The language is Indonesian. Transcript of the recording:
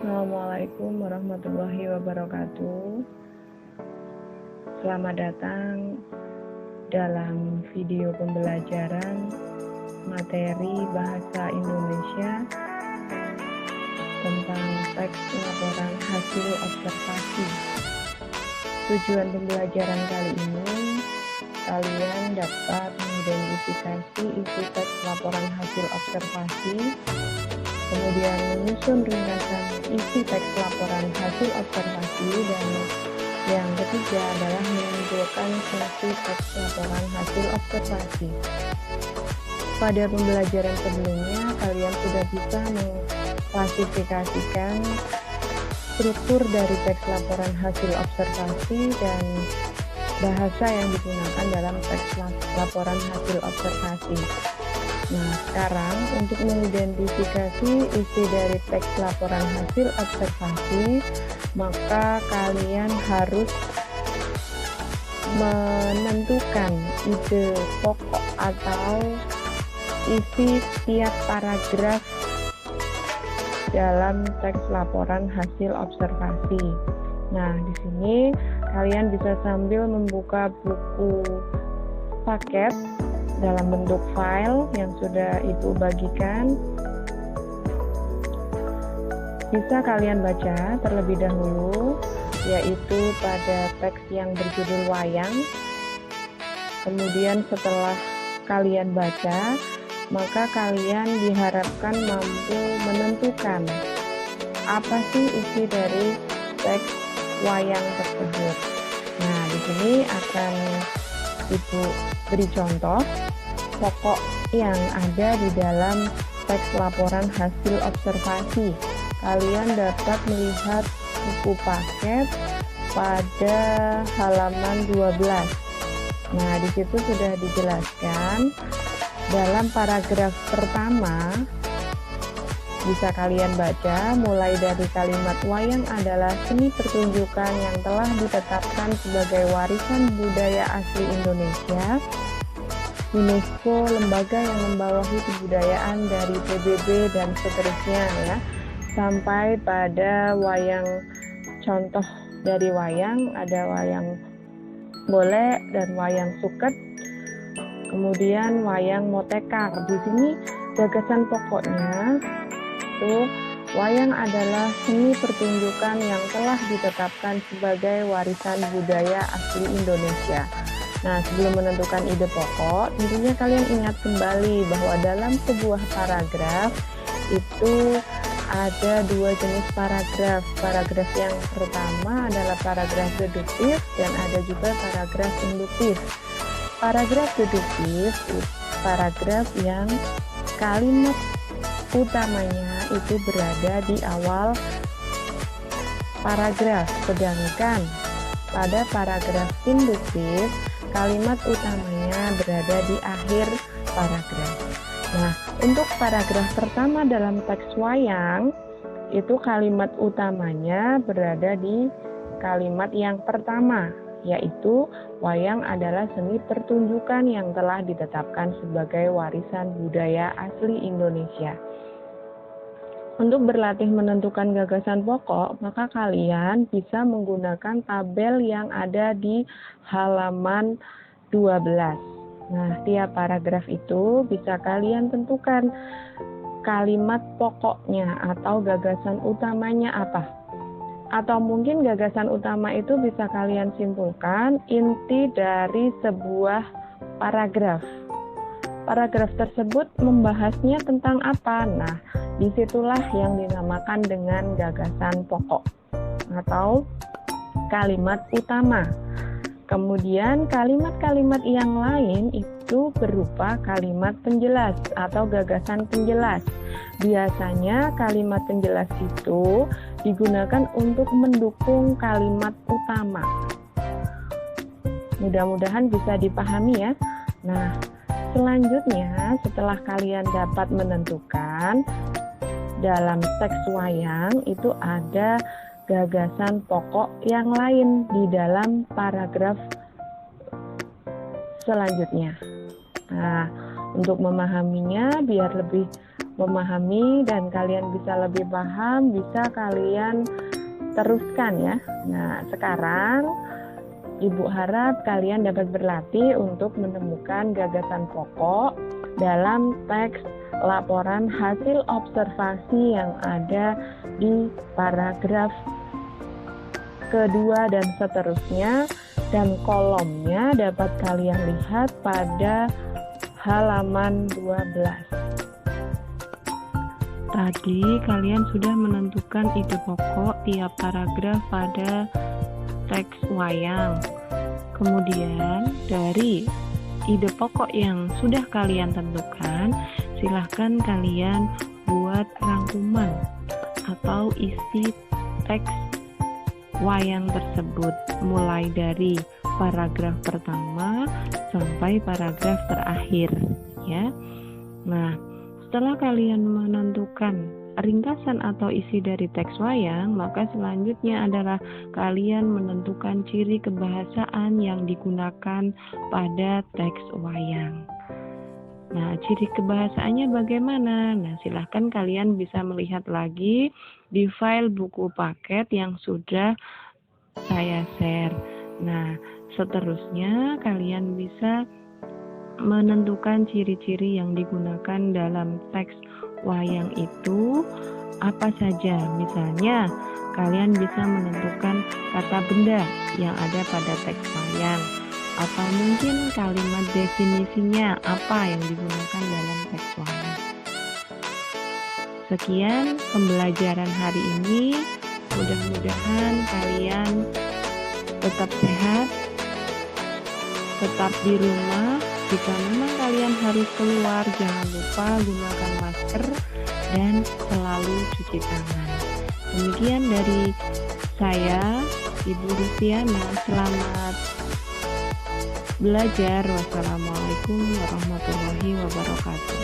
Assalamualaikum warahmatullahi wabarakatuh. Selamat datang dalam video pembelajaran materi bahasa Indonesia tentang teks laporan hasil observasi. Tujuan pembelajaran kali ini, kalian dapat mengidentifikasi isi teks laporan hasil observasi, kemudian menyusun ringkasan isi teks laporan hasil observasi, dan yang ketiga adalah mengumpulkan fungsi teks laporan hasil observasi. Pada pembelajaran sebelumnya, kalian sudah bisa mengklasifikasikan struktur dari teks laporan hasil observasi dan bahasa yang digunakan dalam teks laporan hasil observasi. Nah, sekarang untuk mengidentifikasi isi dari teks laporan hasil observasi, maka kalian harus menentukan ide pokok atau isi tiap paragraf dalam teks laporan hasil observasi. Nah, di sini kalian bisa sambil membuka buku paket dalam bentuk file yang sudah Ibu bagikan. Bisa kalian baca terlebih dahulu, yaitu pada teks yang berjudul wayang. Kemudian setelah kalian baca, maka kalian diharapkan mampu menentukan apa sih isi dari teks wayang tersebut. Nah, di sini akan Ibu beri contoh pokok yang ada di dalam teks laporan hasil observasi. Kalian dapat melihat buku paket pada halaman 12. Nah, di situ sudah dijelaskan dalam paragraf pertama, bisa kalian baca mulai dari kalimat wayang adalah seni pertunjukan yang telah ditetapkan sebagai warisan budaya asli Indonesia UNESCO, lembaga yang membawahi kebudayaan dari PBB dan seterusnya, ya, sampai pada wayang. Contoh dari wayang ada wayang golek dan wayang suket, kemudian wayang motekar. Di sini gagasan pokoknya itu wayang adalah seni pertunjukan yang telah ditetapkan sebagai warisan budaya asli Indonesia. Nah, sebelum menentukan ide pokok, tentunya kalian ingat kembali bahwa dalam sebuah paragraf itu ada dua jenis paragraf. Paragraf yang pertama adalah paragraf deduktif dan ada juga paragraf induktif. Paragraf deduktif itu paragraf yang kalimat utamanya itu berada di awal paragraf, sedangkan pada paragraf induktif kalimat utamanya berada di akhir paragraf. Nah, untuk paragraf pertama dalam teks wayang itu kalimat utamanya berada di kalimat yang pertama, yaitu wayang adalah seni pertunjukan yang telah ditetapkan sebagai warisan budaya asli Indonesia. Untuk berlatih menentukan gagasan pokok, maka kalian bisa menggunakan tabel yang ada di halaman 12. Nah, tiap paragraf itu bisa kalian tentukan kalimat pokoknya atau gagasan utamanya apa. Atau mungkin gagasan utama itu bisa kalian simpulkan inti dari sebuah paragraf. Paragraf tersebut membahasnya tentang apa? Nah, disitulah yang dinamakan dengan gagasan pokok atau kalimat utama. Kemudian kalimat-kalimat yang lain itu berupa kalimat penjelas atau gagasan penjelas. Biasanya kalimat penjelas itu digunakan untuk mendukung kalimat utama. Mudah-mudahan bisa dipahami, ya. Nah, selanjutnya setelah kalian dapat menentukan dalam teks wayang itu ada gagasan pokok yang lain di dalam paragraf selanjutnya. Nah, untuk memahaminya biar lebih memahami dan kalian bisa lebih paham, bisa kalian teruskan ya. Nah, sekarang Ibu harap kalian dapat berlatih untuk menemukan gagasan pokok dalam teks laporan hasil observasi yang ada di paragraf kedua dan seterusnya, dan kolomnya dapat kalian lihat pada halaman 12. Tadi kalian sudah menentukan ide pokok tiap paragraf pada teks wayang. Kemudian dari ide pokok yang sudah kalian tentukan, silahkan kalian buat rangkuman atau isi teks wayang tersebut mulai dari paragraf pertama sampai paragraf terakhir ya. Nah, setelah kalian menentukan ringkasan atau isi dari teks wayang, maka selanjutnya adalah kalian menentukan ciri kebahasaan yang digunakan pada teks wayang. Nah, ciri kebahasaannya bagaimana? Nah, silahkan kalian bisa melihat lagi di file buku paket yang sudah saya share. Nah, seterusnya kalian bisa menentukan ciri-ciri yang digunakan dalam teks wayang itu apa saja. Misalnya, kalian bisa menentukan kata benda yang ada pada teks wayang, atau mungkin kalimat definisinya apa yang digunakan dalam teks wayang. Sekian pembelajaran hari ini. Mudah-mudahan kalian tetap sehat, tetap di rumah. Jika memang kalian harus keluar, jangan lupa gunakan masker dan selalu cuci tangan. Demikian dari saya, Ibu Rusiana. Selamat belajar. Wassalamualaikum warahmatullahi wabarakatuh.